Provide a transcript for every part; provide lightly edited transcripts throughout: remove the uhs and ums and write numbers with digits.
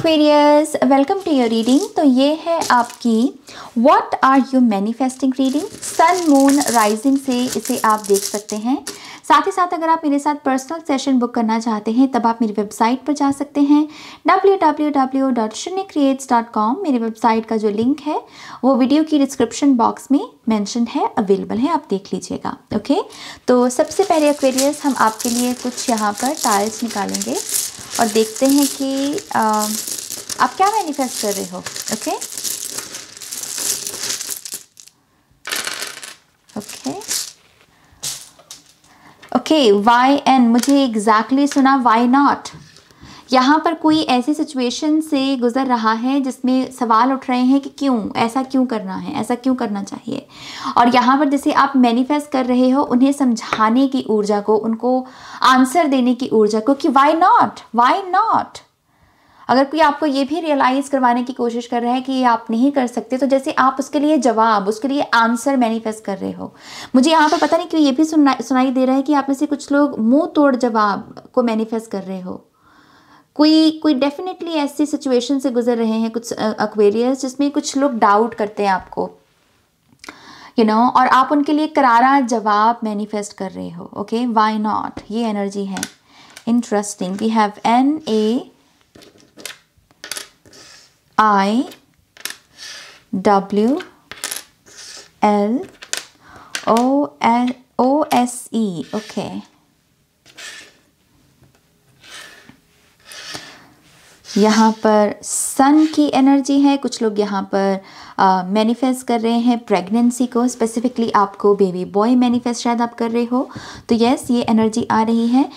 Aquarius, welcome to your reading. तो ये है आपकी what are you manifesting reading, sun moon rising से इसे आप देख सकते हैं। साथ ही साथ अगर आप मेरे साथ पर्सनल सेशन बुक करना चाहते हैं तब आप मेरी वेबसाइट पर जा सकते हैं www.shunyacreates.com। मेरी वेबसाइट का जो लिंक है वो वीडियो की डिस्क्रिप्शन बॉक्स में मेंशन है, अवेलेबल है, आप देख लीजिएगा। ओके, तो सबसे पहले एक्वेरियस हम आपके लिए कुछ यहाँ पर टाइल्स निकालेंगे और देखते हैं कि आप क्या मैनिफेस्ट कर रहे हो। Okay okay okay, why and, मुझे एग्जैक्टली सुना वाई नॉट। यहाँ पर कोई ऐसी सिचुएशन से गुजर रहा है जिसमें सवाल उठ रहे हैं कि क्यों, ऐसा क्यों करना है, ऐसा क्यों करना चाहिए। और यहाँ पर जैसे आप मैनिफेस्ट कर रहे हो उन्हें समझाने की ऊर्जा को, उनको आंसर देने की ऊर्जा को कि वाई नॉट, वाई नॉट। अगर कोई आपको ये भी रियलाइज करवाने की कोशिश कर रहा है कि ये आप नहीं कर सकते, तो जैसे आप उसके लिए जवाब, उसके लिए आंसर मैनिफेस्ट कर रहे हो। मुझे यहाँ पर पता नहीं क्यों ये भी सुनाई दे रहा है कि आप में से कुछ लोग मुंह तोड़ जवाब को मैनिफेस्ट कर रहे हो। कोई डेफिनेटली ऐसी सिचुएशन से गुजर रहे हैं कुछ एक्वेरियस जिसमें कुछ लोग डाउट करते हैं आपको, और आप उनके लिए करारा जवाब मैनिफेस्ट कर रहे हो। ओके, व्हाई नॉट, ये एनर्जी है। Interesting, we have NAWLOSE। Okay, यहाँ पर सन की एनर्जी है। कुछ लोग यहाँ पर मैनिफेस्ट कर रहे हैं प्रेगनेंसी को, स्पेसिफिकली आपको बेबी बॉय मैनिफेस्ट शायद आप कर रहे हो। तो यस, ये एनर्जी आ रही है।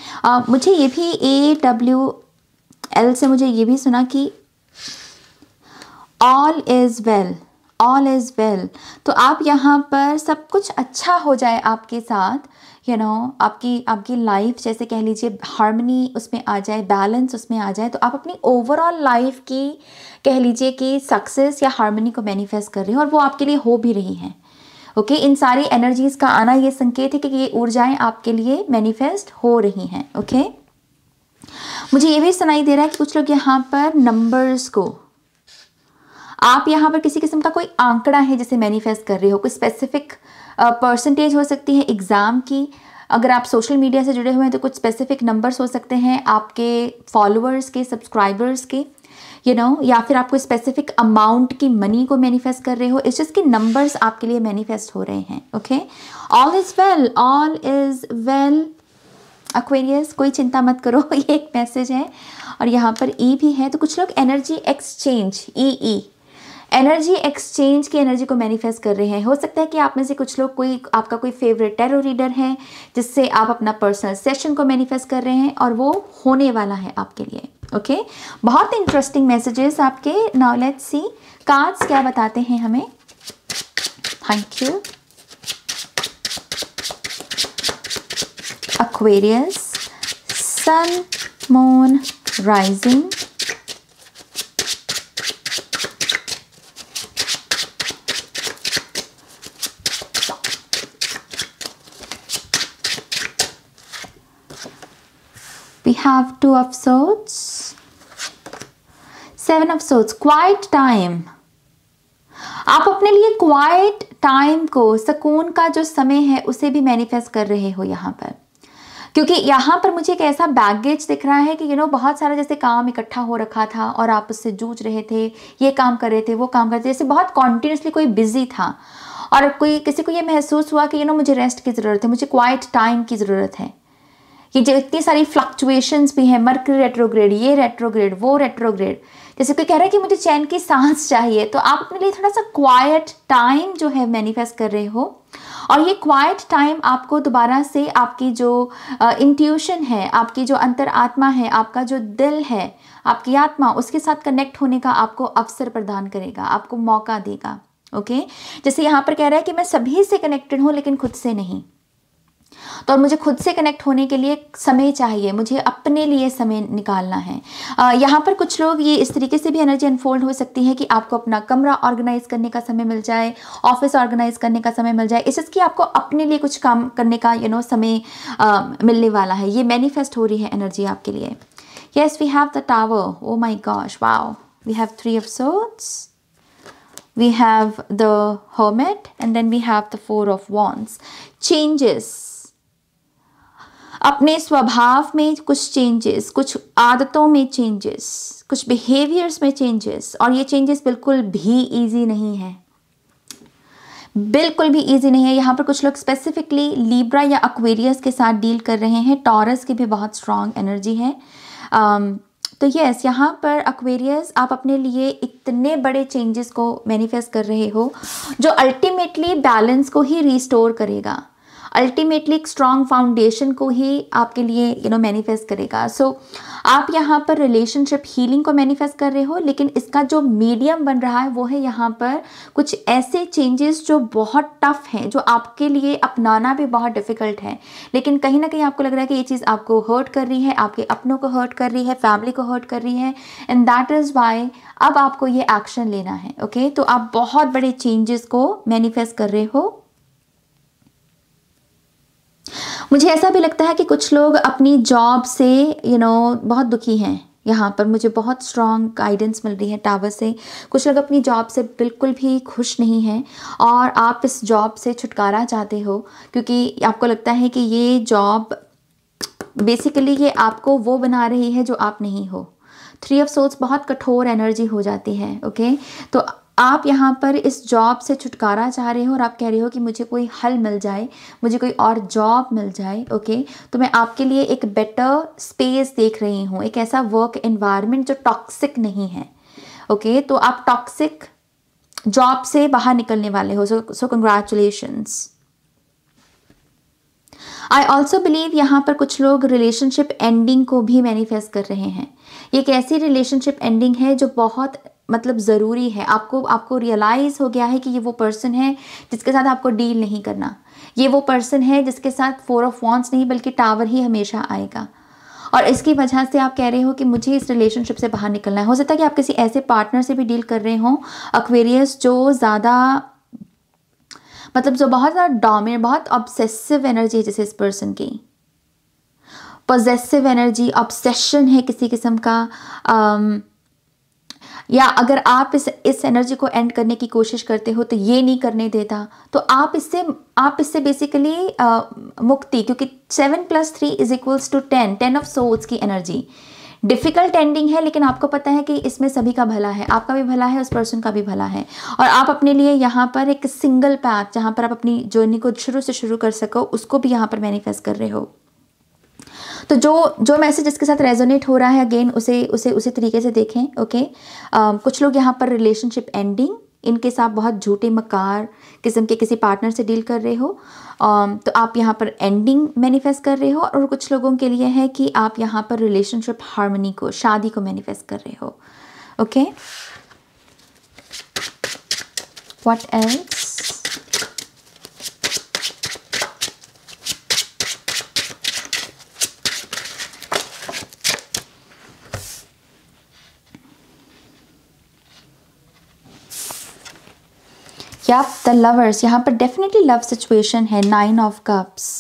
मुझे ये भी AWL से मुझे ये भी सुना कि all is well, all is well. तो आप यहाँ पर सब कुछ अच्छा हो जाए आपके साथ, आपकी लाइफ जैसे कह लीजिए हार्मनी उसमें आ जाए, बैलेंस उसमें आ जाए। तो आप अपनी ओवरऑल लाइफ की कह लीजिए कि सक्सेस या हार्मनी को मैनिफेस्ट कर रहे हो और वो आपके लिए हो भी रही हैं। ओके, इन सारी एनर्जीज़ का आना ये संकेत है कि ये ऊर्जाएं आपके लिए मैनिफेस्ट हो रही हैं। ओके, मुझे ये भी सुनाई दे रहा है कि कुछ लोग यहाँ पर नंबर्स को, आप यहाँ पर किसी किस्म का कोई आंकड़ा है जिसे मैनिफेस्ट कर रहे हो। कोई स्पेसिफिक परसेंटेज हो सकती है एग्ज़ाम की। अगर आप सोशल मीडिया से जुड़े हुए हैं तो कुछ स्पेसिफिक नंबर्स हो सकते हैं आपके फॉलोअर्स के, सब्सक्राइबर्स के, या फिर आप कोई स्पेसिफिक अमाउंट की मनी को मैनिफेस्ट कर रहे हो। इट्स जस्ट कि नंबर्स आपके लिए मैनिफेस्ट हो रहे हैं। Okay, all is well, all is well Aquarius, कोई चिंता मत करो। ये एक मैसेज है। और यहाँ पर ई भी है। तो कुछ लोग एनर्जी एक्सचेंज, एनर्जी एक्सचेंज की एनर्जी को मैनिफेस्ट कर रहे हैं। हो सकता है कि आप में से कुछ लोग, आपका कोई फेवरेट टैरो रीडर है जिससे आप अपना पर्सनल सेशन को मैनिफेस्ट कर रहे हैं और वो होने वाला है आपके लिए। ओके, बहुत इंटरेस्टिंग मैसेजेस आपके। नाउ लेट्स सी कार्ड्स क्या बताते हैं हमें। Thank you Aquarius, sun moon rising, we have 2 of swords, 7 of swords, quiet time। आप अपने लिए क्वाइट टाइम को, सुकून का जो समय है उसे भी मैनिफेस्ट कर रहे हो यहाँ पर। क्योंकि यहाँ पर मुझे एक ऐसा बैगेज दिख रहा है कि बहुत सारा जैसे काम इकट्ठा हो रखा था और आप उससे जूझ रहे थे, ये काम कर रहे थे, वो काम कर रहे थे, जैसे बहुत कॉन्टिन्यूसली कोई बिजी था और किसी को ये महसूस हुआ कि मुझे रेस्ट की ज़रूरत है, मुझे क्वाइट टाइम की ज़रूरत है। कि जो इतनी सारी फ्लक्चुएशंस भी हैं, मर्करी रेट्रोग्रेड, ये रेट्रोग्रेड, वो रेट्रोग्रेड, जैसे कोई कह रहा है कि मुझे चैन की सांस चाहिए, तो आप अपने लिए थोड़ा सा क्वाइट टाइम जो है मैनिफेस्ट कर रहे हो। और ये क्वाइट टाइम आपको दोबारा से आपकी जो इंट्यूशन है, आपकी जो अंतर आत्मा है, आपका जो दिल है, आपकी आत्मा, उसके साथ कनेक्ट होने का आपको अवसर प्रदान करेगा, आपको मौका देगा। ओके जैसे यहाँ पर कह रहा है कि मैं सभी से कनेक्टेड हूँ लेकिन खुद से नहीं। तो और मुझे खुद से कनेक्ट होने के लिए समय चाहिए, मुझे अपने लिए समय निकालना है। यहाँ पर कुछ लोग ये इस तरीके से भी एनर्जी अनफोल्ड हो सकती है कि आपको अपना कमरा ऑर्गेनाइज करने का समय मिल जाए, ऑफिस ऑर्गेनाइज करने का समय मिल जाए, इसकी आपको अपने लिए कुछ काम करने का समय मिलने वाला है। ये मैनिफेस्ट हो रही है एनर्जी आपके लिए। Yes we have the tower, oh my gosh, wow, we have 3 of swords, we have the hermit, and then we have the 4 of wands. Changes, अपने स्वभाव में कुछ चेंजेस, कुछ आदतों में चेंजेस, कुछ बिहेवियर्स में चेंजेस। और ये चेंजेस बिल्कुल भी इजी नहीं है, बिल्कुल भी इजी नहीं है। यहाँ पर कुछ लोग स्पेसिफिकली लिब्रा या एक्वेरियस के साथ डील कर रहे हैं। टॉरस की भी बहुत स्ट्रॉन्ग एनर्जी है। तो यस, यहाँ पर एक्वेरियस आप अपने लिए इतने बड़े चेंजेस को मैनिफेस्ट कर रहे हो जो अल्टीमेटली बैलेंस को ही रिस्टोर करेगा, अल्टीमेटली एक स्ट्रॉन्ग फाउंडेशन को ही आपके लिए मैनिफेस्ट करेगा। सो आप यहाँ पर रिलेशनशिप हीलिंग को मैनिफेस्ट कर रहे हो, लेकिन इसका जो मीडियम बन रहा है वो है यहाँ पर कुछ ऐसे चेंजेस जो बहुत टफ हैं, जो आपके लिए अपनाना भी बहुत डिफ़िकल्ट है, लेकिन कहीं ना कहीं आपको लग रहा है कि ये चीज़ आपको हर्ट कर रही है, आपके अपनों को हर्ट कर रही है, फैमिली को हर्ट कर रही है, एंड दैट इज़ वाई अब आपको ये एक्शन लेना है। ओके तो आप बहुत बड़े चेंजेस को मैनिफेस्ट कर रहे हो। मुझे ऐसा भी लगता है कि कुछ लोग अपनी जॉब से बहुत दुखी हैं। यहाँ पर मुझे बहुत स्ट्रॉन्ग गाइडेंस मिल रही है टावर से। कुछ लोग अपनी जॉब से बिल्कुल भी खुश नहीं हैं और आप इस जॉब से छुटकारा चाहते हो, क्योंकि आपको लगता है कि ये जॉब बेसिकली ये आपको वो बना रही है जो आप नहीं हो। 3 of swords बहुत कठोर एनर्जी हो जाती है। ओके तो आप यहाँ पर इस जॉब से छुटकारा चाह रहे हो और आप कह रहे हो कि मुझे कोई हल मिल जाए, मुझे कोई और जॉब मिल जाए। ओके तो मैं आपके लिए एक बेटर स्पेस देख रही हूँ, एक ऐसा वर्क एनवायरनमेंट जो टॉक्सिक नहीं है। ओके तो आप टॉक्सिक जॉब से बाहर निकलने वाले हो। सो कंग्रेचुलेशंस। आई ऑल्सो बिलीव यहाँ पर कुछ लोग रिलेशनशिप एंडिंग को भी मैनिफेस्ट कर रहे हैं। ये एक ऐसी रिलेशनशिप एंडिंग है जो बहुत ज़रूरी है। आपको रियलाइज़ हो गया है कि ये वो पर्सन है जिसके साथ आपको डील नहीं करना। ये वो पर्सन है जिसके साथ 4 of wands नहीं बल्कि टावर ही हमेशा आएगा, और इसकी वजह से आप कह रहे हो कि मुझे इस रिलेशनशिप से बाहर निकलना है। हो सकता है कि आप किसी ऐसे पार्टनर से भी डील कर रहे हो एक्वेरियस जो ज़्यादा जो बहुत ज़्यादा डोमिनेट, बहुत ऑब्सेसिव एनर्जी है, जैसे इस पर्सन की पॉजेसिव एनर्जी, ऑब्सेशन है किसी किस्म का। या अगर आप इस एनर्जी को एंड करने की कोशिश करते हो तो ये नहीं करने देता, तो आप इससे बेसिकली मुक्ति, क्योंकि 7 + 3 = 10 of swords की एनर्जी डिफ़िकल्ट एंडिंग है, लेकिन आपको पता है कि इसमें सभी का भला है, आपका भी भला है, उस पर्सन का भी भला है, और आप अपने लिए यहाँ पर एक सिंगल पाथ जहाँ पर आप अपनी जर्नी को शुरू से शुरू कर सको उसको भी यहाँ पर मैनिफेस्ट कर रहे हो। तो जो मैसेज इसके साथ रेजोनेट हो रहा है, अगेन उसे तरीके से देखें। ओके कुछ लोग यहाँ पर रिलेशनशिप एंडिंग, इनके साथ बहुत झूठे मकार किस्म के किसी पार्टनर से डील कर रहे हो, तो आप यहाँ पर एंडिंग मैनिफेस्ट कर रहे हो। और कुछ लोगों के लिए है कि आप यहाँ पर रिलेशनशिप हार्मनी को, शादी को मैनिफेस्ट कर रहे हो। Okay what else? The lovers, यहाँ पर डेफिनेटली लव सिचुएशन है। 9 of cups,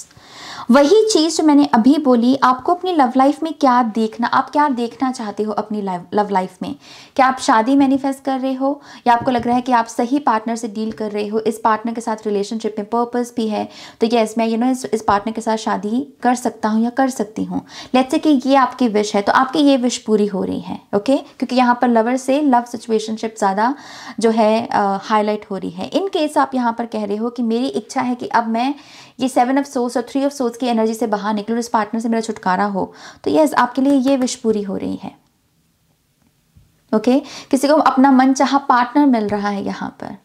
वही चीज़ जो मैंने अभी बोली, आपको अपनी लव लाइफ में क्या देखना, आप क्या देखना चाहते हो अपनी लव लाइफ में? क्या आप शादी मैनिफेस्ट कर रहे हो, या आपको लग रहा है कि आप सही पार्टनर से डील कर रहे हो, इस पार्टनर के साथ रिलेशनशिप में पर्पस भी है, तो यस मैं इस पार्टनर के साथ शादी कर सकता हूँ या कर सकती हूँ। लेट्स से कि ये आपकी विश है, तो आपकी ये विश पूरी हो रही है। ओके क्योंकि यहाँ पर लवर से लव सिचुएशनशिप ज़्यादा जो है हाईलाइट हो रही है। इन केस आप यहाँ पर कह रहे हो कि मेरी इच्छा है कि अब मैं ये 7 of swords और 3 of swords की एनर्जी से बाहर निकलूँ, इस पार्टनर से मेरा छुटकारा हो, तो यस आपके लिए ये विश पूरी हो रही है। ओके किसी को अपना मनचाहा पार्टनर मिल रहा है यहाँ पर,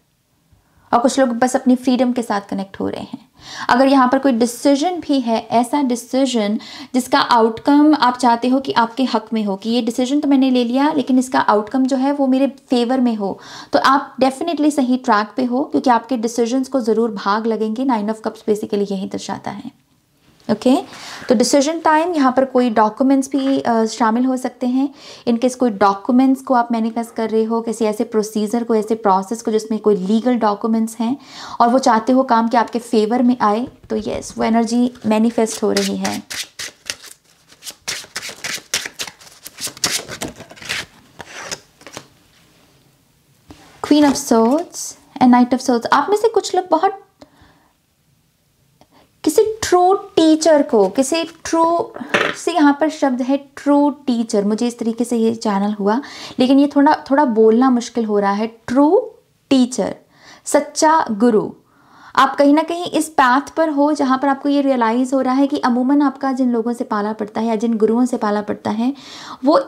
और कुछ लोग बस अपनी फ्रीडम के साथ कनेक्ट हो रहे हैं। अगर यहाँ पर कोई डिसीजन भी है, ऐसा डिसीजन जिसका आउटकम आप चाहते हो कि आपके हक में हो, कि ये डिसीजन तो मैंने ले लिया लेकिन इसका आउटकम जो है वो मेरे फेवर में हो, तो आप डेफिनेटली सही ट्रैक पे हो, क्योंकि आपके डिसीजंस को ज़रूर भाग लगेंगे। 9 ऑफ कप्स बेसिकली यही दर्शाता है। ओके तो डिसीजन टाइम, यहाँ पर कोई डॉक्यूमेंट्स भी शामिल हो सकते हैं। इनकेस कोई डॉक्यूमेंट्स को आप मैनिफेस्ट कर रहे हो, किसी ऐसे प्रोसीजर को, ऐसे प्रोसेस को जिसमें कोई लीगल डॉक्यूमेंट्स हैं और वो चाहते हो काम के आपके फेवर में आए, तो यस वो एनर्जी मैनिफेस्ट हो रही है। Queen of swords and night of swords. आप में से कुछ लोग बहुत किसी ट्रू टीचर को, किसी ट्रू से, यहाँ पर शब्द है ट्रू टीचर, मुझे इस तरीके से ये चैनल हुआ, लेकिन ये थोड़ा बोलना मुश्किल हो रहा है। ट्रू टीचर, सच्चा गुरु। आप कहीं ना कहीं इस पाथ पर हो जहाँ पर आपको ये रियलाइज़ हो रहा है कि अमूमन आपका जिन लोगों से पाला पड़ता है या जिन गुरुओं से पाला पड़ता है वो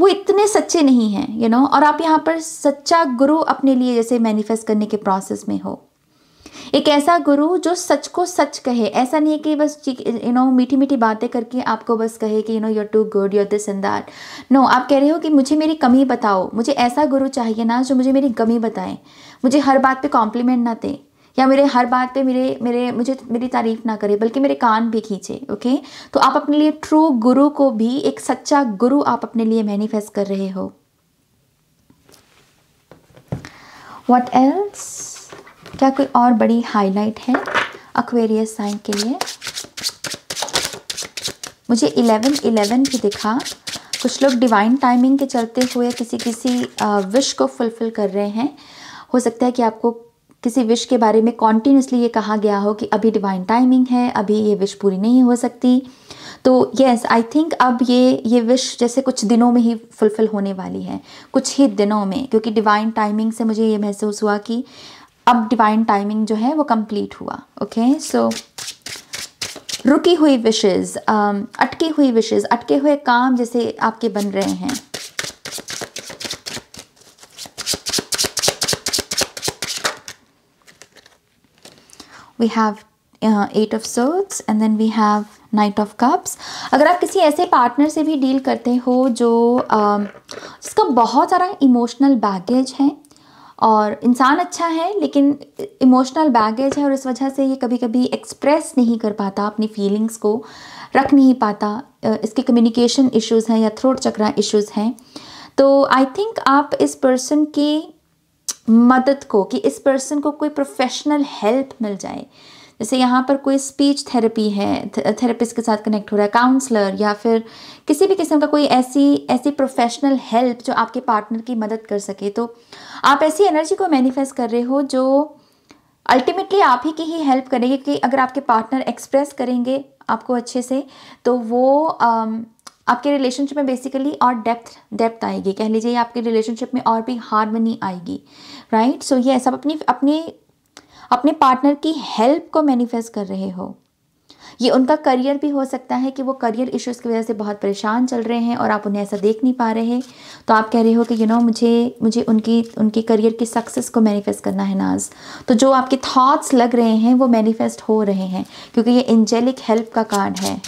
इतने सच्चे नहीं हैं, यू नो, और आप यहाँ पर सच्चा गुरु अपने लिए जैसे मैनिफेस्ट करने के प्रोसेस में हो। एक ऐसा गुरु जो सच को सच कहे, ऐसा नहीं है कि बस मीठी मीठी बातें करके आपको बस कहे कि you're too good, you're this and that. No, आप कह रहे हो कि मुझे मेरी कमी बताओ। मुझे ऐसा गुरु चाहिए ना जो मुझे मेरी कमी बताए, मुझे हर बात पे कॉम्प्लीमेंट ना दे, या मेरे हर बात पे मेरी तारीफ ना करे, बल्कि मेरे कान भी खींचे। ओके तो आप अपने लिए ट्रू गुरु को भी, एक सच्चा गुरु आप अपने लिए मैनिफेस्ट कर रहे हो। What else? क्या कोई और बड़ी हाईलाइट है एक्वेरियस साइन के लिए? मुझे 11 भी दिखा। कुछ लोग डिवाइन टाइमिंग के चलते हुए किसी विश को फुलफिल कर रहे हैं। हो सकता है कि आपको किसी विश के बारे में कॉन्टिन्यूसली ये कहा गया हो कि अभी डिवाइन टाइमिंग है, अभी ये विश पूरी नहीं हो सकती। तो यस, आई थिंक अब ये विश जैसे कुछ दिनों में ही फुलफिल होने वाली है, कुछ ही दिनों में, क्योंकि डिवाइन टाइमिंग से मुझे ये महसूस हुआ कि अब डिवाइन टाइमिंग जो है वो कंप्लीट हुआ। ओके सो रुकी हुई विशेस, अटकी हुई विशेस, अटके हुए काम जैसे आपके बन रहे हैं। We have 8 of swords and then we have knight of cups. अगर आप किसी ऐसे पार्टनर से भी डील करते हो जो जिसका बहुत सारा इमोशनल बैगेज है, और इंसान अच्छा है लेकिन इमोशनल बैगेज है, और इस वजह से ये कभी कभी एक्सप्रेस नहीं कर पाता, अपनी फीलिंग्स को रख नहीं पाता, इसके कम्युनिकेशन इश्यूज़ हैं या थ्रोट चक्रा इश्यूज़ हैं, तो आई थिंक आप इस पर्सन की मदद को, कि इस पर्सन को कोई प्रोफेशनल हेल्प मिल जाए। जैसे यहाँ पर कोई स्पीच थेरेपी है, थेरेपिस्ट के साथ कनेक्ट हो रहा है, काउंसलर, या फिर किसी भी किस्म का कोई ऐसी प्रोफेशनल हेल्प जो आपके पार्टनर की मदद कर सके। तो आप ऐसी एनर्जी को मैनिफेस्ट कर रहे हो जो अल्टीमेटली आप ही की ही हेल्प करेगी, कि अगर आपके पार्टनर एक्सप्रेस करेंगे आपको अच्छे से, तो वो आपके रिलेशनशिप में बेसिकली और डेप्थ आएगी, कह लीजिए आपके रिलेशनशिप में और भी हार्मनी आएगी, राइट। सो ये सब अपने पार्टनर की हेल्प को मैनिफेस्ट कर रहे हो। ये उनका करियर भी हो सकता है कि वो करियर इश्यूज़ की वजह से बहुत परेशान चल रहे हैं और आप उन्हें ऐसा देख नहीं पा रहे, तो आप कह रहे हो कि मुझे उनकी करियर की सक्सेस को मैनिफेस्ट करना है नाज। तो जो आपके थॉट्स लग रहे हैं वो मैनिफेस्ट हो रहे हैं, क्योंकि ये एंजेलिक हेल्प का कार्ड है।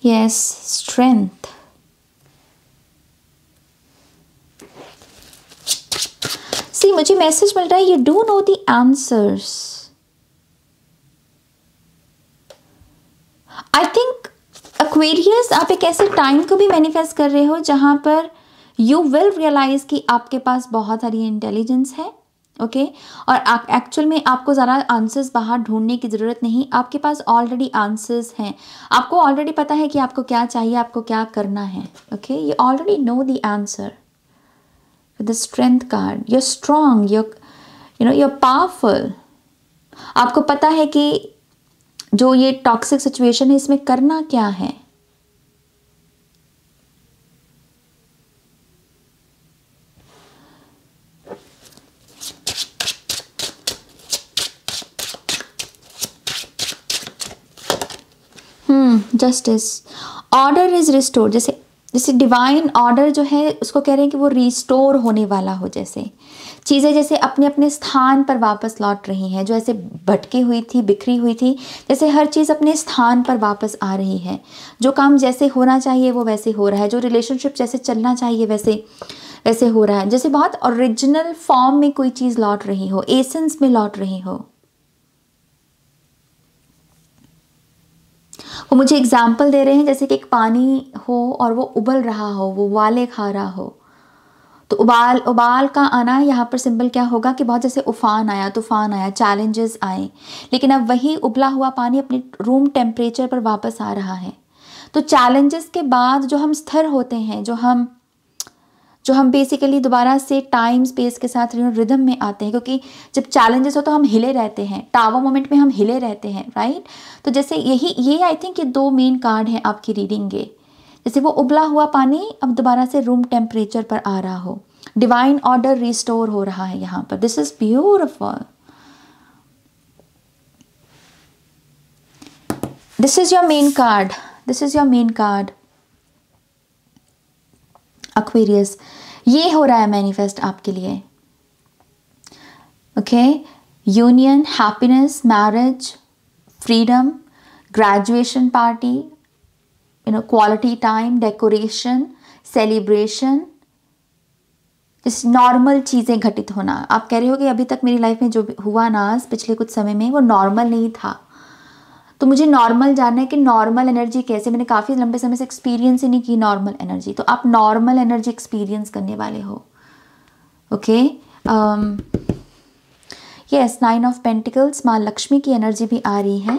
Yes, strength. मुझे मैसेज मिल रहा है, you do know the answers. I think Aquarius, आप एक ऐसे टाइम को भी मैनिफेस्ट कर रहे हो जहां पर यू विल रियलाइज कि आपके पास बहुत सारी इंटेलिजेंस है। ओके और एक्चुअल में आपको ज़रा आंसर्स बाहर ढूंढने की ज़रूरत नहीं, आपके पास ऑलरेडी आंसर्स हैं। आपको ऑलरेडी पता है कि आपको क्या चाहिए, आपको क्या करना है। Okay you already know the answer. The strength card, you're strong, you're powerful। आपको पता है कि जो ये टॉक्सिक सिचुएशन है इसमें करना क्या है। Justice, order is restored. जैसे जैसे डिवाइन ऑर्डर जो है उसको कह रहे हैं कि वो रिस्टोर होने वाला हो, जैसे चीज़ें जैसे अपने अपने स्थान पर वापस लौट रही हैं, जो ऐसे भटकी हुई थी, बिखरी हुई थी, जैसे हर चीज़ अपने स्थान पर वापस आ रही है। जो काम जैसे होना चाहिए वो वैसे हो रहा है, जो रिलेशनशिप जैसे चलना चाहिए वैसे वैसे हो रहा है, जैसे बहुत ओरिजिनल फॉर्म में कोई चीज़ लौट रही हो, एसेंस में लौट रही हो। वो मुझे एग्जाम्पल दे रहे हैं जैसे कि एक पानी हो और वो उबल रहा हो, वो उबाले खा रहा हो, तो उबाल उबाल का आना यहाँ पर सिंबल क्या होगा कि बहुत जैसे उफान आया, तूफान आया, चैलेंजेस आए, लेकिन अब वही उबला हुआ पानी अपने रूम टेम्परेचर पर वापस आ रहा है। तो चैलेंजेस के बाद जो हम स्थिर होते हैं, जो हम बेसिकली दोबारा से टाइम स्पेस के साथ रिदम में आते हैं, क्योंकि जब चैलेंजेस हो तो हम हिले रहते हैं, टावर मोमेंट में हम हिले रहते हैं, राइट। तो जैसे ये आई थिंक ये 2 मेन कार्ड हैं आपकी रीडिंग के, जैसे वो उबला हुआ पानी अब दोबारा से रूम टेम्परेचर पर आ रहा हो, डिवाइन ऑर्डर रिस्टोर हो रहा है यहाँ पर। This is beautiful. This is your main card, this is your main card Aquarius. ये हो रहा है मैनिफेस्ट आपके लिए, okay. Union, happiness, marriage, freedom, graduation party, quality time, decoration, celebration, इस नॉर्मल चीज़ें घटित होना। आप कह रहे हो कि अभी तक मेरी लाइफ में जो हुआ ना पिछले कुछ समय में वो नॉर्मल नहीं था, तो मुझे नॉर्मल जानना है कि नॉर्मल एनर्जी कैसे, मैंने काफ़ी लंबे समय से एक्सपीरियंस ही नहीं की नॉर्मल एनर्जी, तो आप नॉर्मल एनर्जी एक्सपीरियंस करने वाले हो, ओके। यस, 9 ऑफ पेंटिकल्स, माँ लक्ष्मी की एनर्जी भी आ रही है।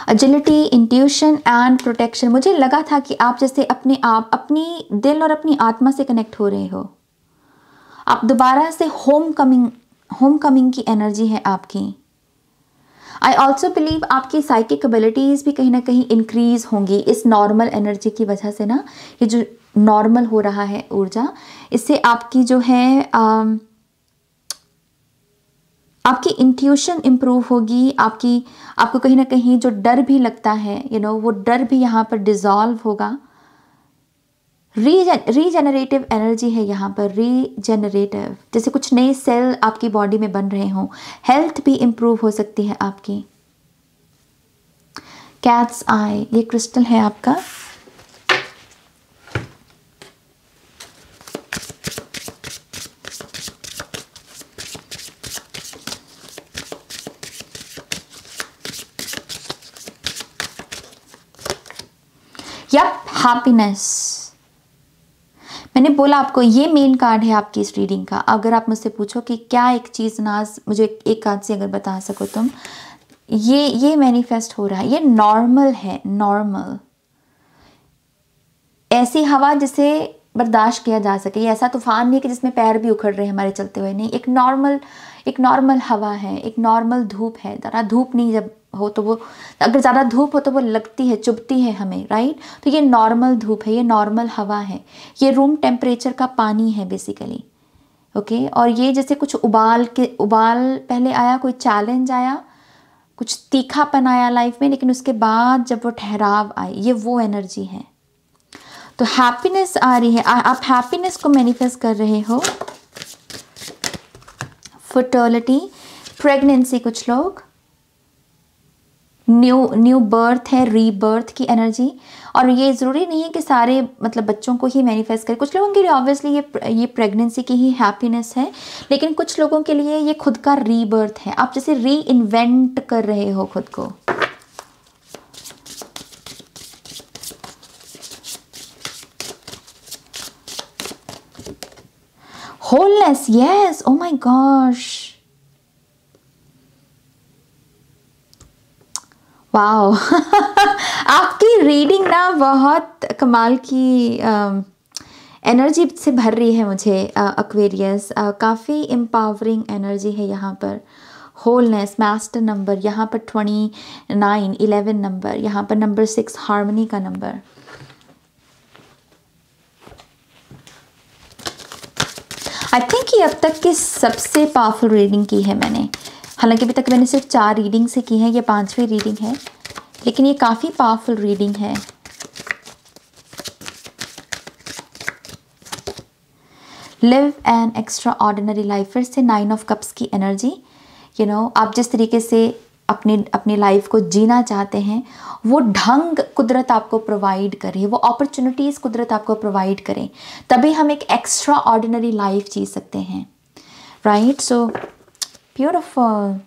Agility, intuition and protection. मुझे लगा था कि आप जैसे अपनी दिल और अपनी आत्मा से कनेक्ट हो रहे हो, आप दोबारा से होम कमिंग की एनर्जी है आपकी। आई ऑल्सो बिलीव आपकी साइकिक एबिलिटीज़ भी कहीं ना कहीं इंक्रीज होंगी इस नॉर्मल एनर्जी की वजह से ना। ये जो नॉर्मल हो रहा है ऊर्जा, इससे आपकी जो है आपकी इंट्यूशन इम्प्रूव होगी, आपको कहीं ना कहीं जो डर भी लगता है वो डर भी यहाँ पर डिज़ोल्व होगा। रीजेनरेटिव एनर्जी है यहाँ पर, रीजेनरेटिव, जैसे कुछ नए सेल आपकी बॉडी में बन रहे हों। हेल्थ भी इम्प्रूव हो सकती है आपकी। कैट्स आई, ये क्रिस्टल है आपका। Yup, happiness. मैंने बोला आपको ये मेन कार्ड है आपकी इस रीडिंग का। अगर आप मुझसे पूछो कि क्या एक चीज़ नाज मुझे एक कार्ड से अगर बता सको तुम, ये मैनिफेस्ट हो रहा है, ये नॉर्मल है, नॉर्मल ऐसी हवा जिसे बर्दाश्त किया जा सके। ये ऐसा तूफान नहीं है कि जिसमें पैर भी उखड़ रहे हैं हमारे चलते हुए, नहीं। एक नॉर्मल हवा है, एक नॉर्मल धूप है। ज़रा धूप नहीं जब हो तो वो, अगर ज़्यादा धूप हो तो वो लगती है, चुभती है हमें, राइट। तो ये नॉर्मल धूप है, ये नॉर्मल हवा है, ये रूम टेम्परेचर का पानी है बेसिकली, ओके। और ये जैसे कुछ उबाल पहले आया, कोई चैलेंज आया, कुछ तीखापन आया लाइफ में, लेकिन उसके बाद जब वो ठहराव आई, ये वो एनर्जी है। तो हैप्पीनेस आ रही है, आप हैप्पीनेस को मैनिफेस्ट कर रहे हो। फर्टिलिटी, प्रेगनेंसी, कुछ लोग न्यू बर्थ है, रीबर्थ की एनर्जी। और ये ज़रूरी नहीं है कि सारे मतलब बच्चों को ही मैनिफेस्ट करें। कुछ लोगों के लिए ऑब्वियसली ये प्रेगनेंसी की ही हैप्पीनेस है, लेकिन कुछ लोगों के लिए ये खुद का रीबर्थ है। आप जैसे री इन्वेंट कर रहे हो खुद को। Wholeness, yes, oh my gosh, wow. आपकी रीडिंग ना बहुत कमाल की एनर्जी से भर रही है मुझे एक्वेरियस। काफ़ी एम्पावरिंग एनर्जी है यहाँ पर। होलनेस, मास्टर नंबर, यहाँ पर 29, 11 नंबर, यहाँ पर नंबर 6 हार्मनी का नंबर। आई थिंक ये अब तक की सबसे पावरफुल रीडिंग की है मैंने। हालांकि अभी तक मैंने सिर्फ 4 रीडिंग से की है, ये 5वीं रीडिंग है, लेकिन ये काफ़ी पावरफुल रीडिंग है। Live an extra ordinary life, फिर से 9 ऑफ कप्स की एनर्जी। आप जिस तरीके से अपनी लाइफ को जीना चाहते हैं, वो ढंग कुदरत आपको प्रोवाइड करे, वो अपॉर्चुनिटीज़ कुदरत आपको प्रोवाइड करें, तभी हम एक एक्स्ट्रा ऑर्डिनरी लाइफ जी सकते हैं, right? So beautiful.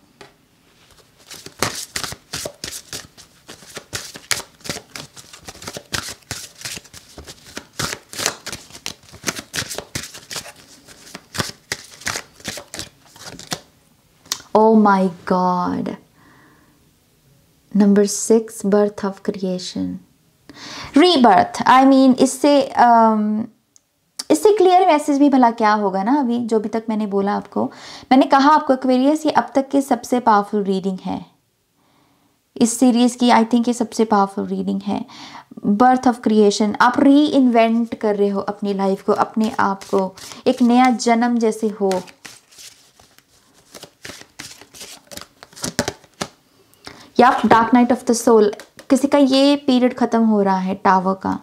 Oh my God. Number 6, birth of creation. Rebirth. I mean, इससे क्लियर मैसेज भी भला क्या होगा ना। अभी जो भी तक मैंने बोला आपको, मैंने कहा आपको एक्वेरियस ये अब तक की सबसे पावरफुल रीडिंग है इस सीरीज की। आई थिंक ये सबसे पावरफुल रीडिंग है। बर्थ ऑफ क्रिएशन, आप री इन्वेंट कर रहे हो अपनी लाइफ को, अपने आप को, एक नया जन्म जैसे हो। या dark night of the soul, किसी का ये पीरियड खत्म हो रहा है, टावर का।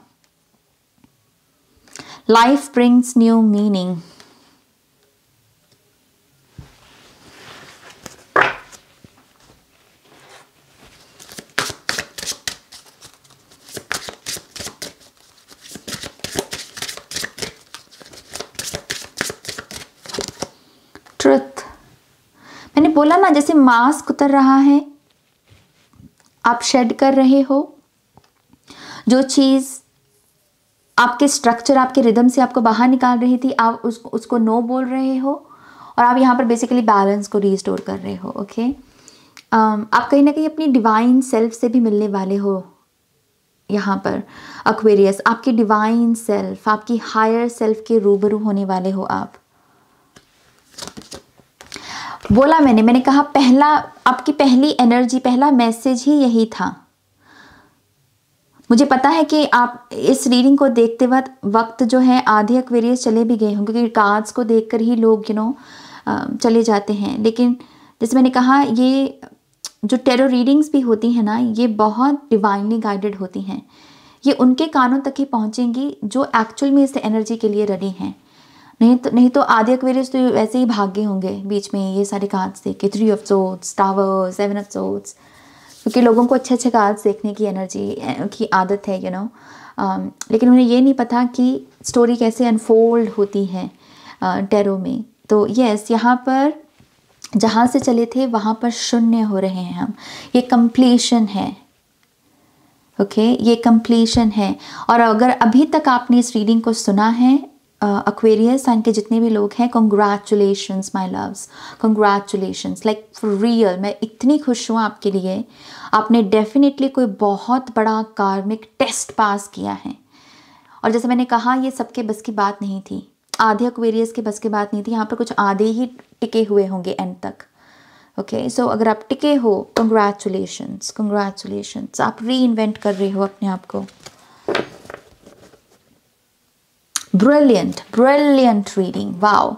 Life brings new meaning. Truth, मैंने बोला ना, जैसे मास्क उतर रहा है, आप शेड कर रहे हो। जो चीज़ आपके स्ट्रक्चर, आपके रिदम से आपको बाहर निकाल रही थी, आप उसको नो बोल रहे हो, और आप यहाँ पर बेसिकली बैलेंस को रीस्टोर कर रहे हो। ओके, आप कहीं ना कहीं अपनी डिवाइन सेल्फ से भी मिलने वाले हो। यहाँ पर एक्वेरियस, आपकी डिवाइन सेल्फ, आपकी हायर सेल्फ के रूबरू होने वाले हो आप। बोला मैंने कहा पहला, आपकी पहली एनर्जी, पहला मैसेज ही यही था। मुझे पता है कि आप इस रीडिंग को देखते वक्त जो है आधे एक्वेरियस चले भी गए होंगे, क्योंकि कार्ड्स को देखकर ही लोग चले जाते हैं। लेकिन जैसे मैंने कहा, ये जो टेरो रीडिंग्स भी होती हैं ना, ये बहुत डिवाइनली गाइडेड होती हैं। ये उनके कानों तक ही पहुंचेंगी जो एक्चुअल में इस एनर्जी के लिए रेडी हैं। नहीं तो आधे एक्वेरियस तो वैसे ही भागे होंगे बीच में ये सारे कार्ड्स देख के, 3 of swords, tower, 7 of swords, क्योंकि लोगों को अच्छे अच्छे कार्ड्स देखने की एनर्जी की आदत है, लेकिन उन्हें ये नहीं पता कि स्टोरी कैसे अनफोल्ड होती है टेरो में। तो यस, यहाँ पर जहाँ से चले थे वहाँ पर शून्य हो रहे हैं हम। ये कंप्लीशन है। ओके, ये कंप्लीशन है। और अगर अभी तक आपने इस रीडिंग को सुना है, एक्वेरियस साइन के जितने भी लोग हैं, congratulations my loves, congratulations, like for real. मैं इतनी खुश हूँ आपके लिए। आपने डेफिनेटली कोई बहुत बड़ा कार्मिक टेस्ट पास किया है। और जैसे मैंने कहा, ये सबके बस की बात नहीं थी, आधे एक्वेरियस के बस की बात नहीं थी। यहाँ पर कुछ आधे ही टिके हुए होंगे एंड तक। ओके, सो अगर आप टिके हो, कंग्रेचुलेशंस, कंग्रेचुलेशंस। आप री इन्वेंट कर रहे हो अपने आप को। Brilliant, brilliant reading, wow.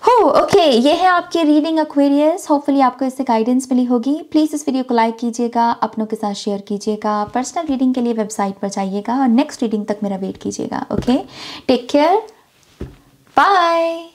हो ओके, ये है आपकी रीडिंग एक्वेरियस। होपफुली आपको इससे गाइडेंस मिली होगी। प्लीज़ इस वीडियो को लाइक कीजिएगा, अपनों के साथ शेयर कीजिएगा। पर्सनल रीडिंग के लिए वेबसाइट पर जाइएगा और नेक्स्ट रीडिंग तक मेरा वेट कीजिएगा। Okay, take care, bye.